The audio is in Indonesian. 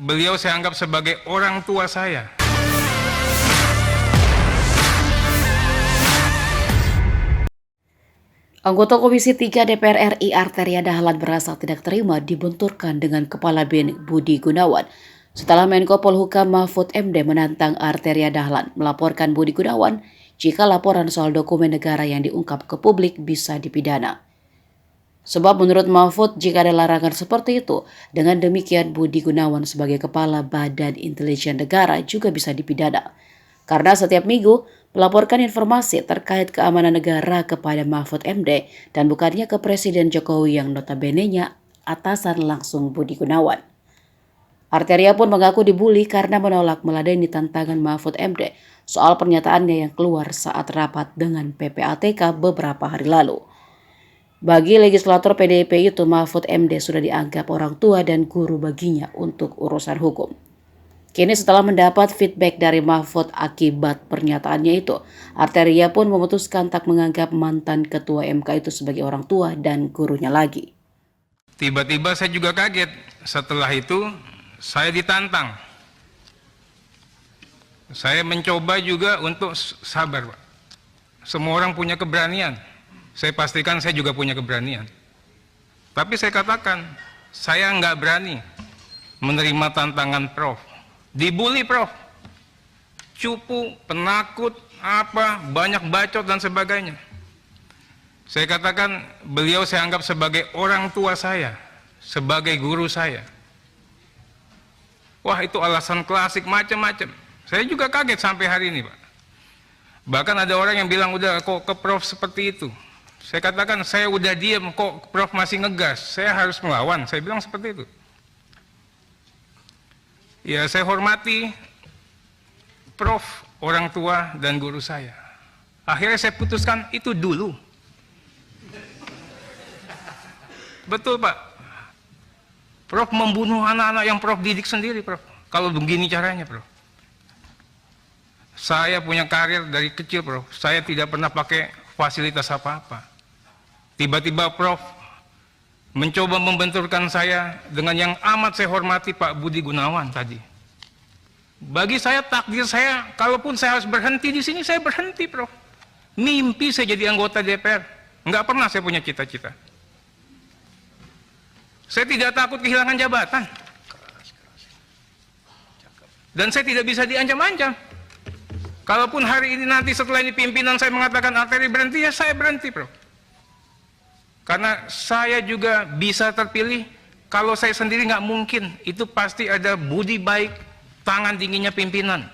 beliau saya anggap sebagai orang tua saya. Anggota Komisi 3 DPR RI Arteria Dahlan merasa tidak terima dibenturkan dengan Kepala BIN Budi Gunawan setelah Menko Polhukam Mahfud MD menantang Arteria Dahlan melaporkan Budi Gunawan jika laporan soal dokumen negara yang diungkap ke publik bisa dipidana. Sebab menurut Mahfud jika ada larangan seperti itu, dengan demikian Budi Gunawan sebagai Kepala Badan Intelijen Negara juga bisa dipidana. Karena setiap minggu melaporkan informasi terkait keamanan negara kepada Mahfud MD dan bukannya ke Presiden Jokowi yang notabene-nya atasan langsung Budi Gunawan. Arteria pun mengaku dibully karena menolak meladeni tantangan Mahfud MD soal pernyataannya yang keluar saat rapat dengan PPATK beberapa hari lalu. Bagi legislator PDIP itu, Mahfud MD sudah dianggap orang tua dan guru baginya untuk urusan hukum. Kini setelah mendapat feedback dari Mahfud akibat pernyataannya itu, Arteria pun memutuskan tak menganggap mantan ketua MK itu sebagai orang tua dan gurunya lagi. Tiba-tiba saya juga kaget. Setelah itu saya ditantang. Saya mencoba juga untuk sabar, Pak. Semua orang punya keberanian. Saya pastikan saya juga punya keberanian. Tapi saya katakan, saya nggak berani menerima tantangan Prof. Dibully Prof, cupu, penakut, banyak bacot dan sebagainya. Saya katakan beliau saya anggap sebagai orang tua saya, sebagai guru saya. Wah, itu alasan klasik macam-macam. Saya juga kaget sampai hari ini, Pak. Bahkan ada orang yang bilang udah kok ke Prof seperti itu. Saya katakan saya udah diam kok Prof masih ngegas, saya harus melawan. Saya bilang seperti itu. Ya, saya hormati Prof, orang tua dan guru saya. Akhirnya saya putuskan itu dulu. Betul, Pak. Prof membunuh anak-anak yang Prof didik sendiri, Prof. Kalau begini caranya, Prof. Saya punya karir dari kecil, Prof. Saya tidak pernah pakai fasilitas apa-apa. Tiba-tiba Prof mencoba membenturkan saya dengan yang amat saya hormati Pak Budi Gunawan tadi. Bagi saya takdir saya, kalaupun saya harus berhenti di sini, saya berhenti, Prof. Mimpi saya jadi anggota DPR. Nggak pernah saya punya cita-cita. Saya tidak takut kehilangan jabatan. Dan saya tidak bisa diancam-ancam. Kalaupun hari ini nanti setelah ini pimpinan saya mengatakan Arteria berhenti, ya saya berhenti, Prof. Karena saya juga bisa terpilih, kalau saya sendiri nggak mungkin, itu pasti ada budi baik, tangan dinginnya pimpinan.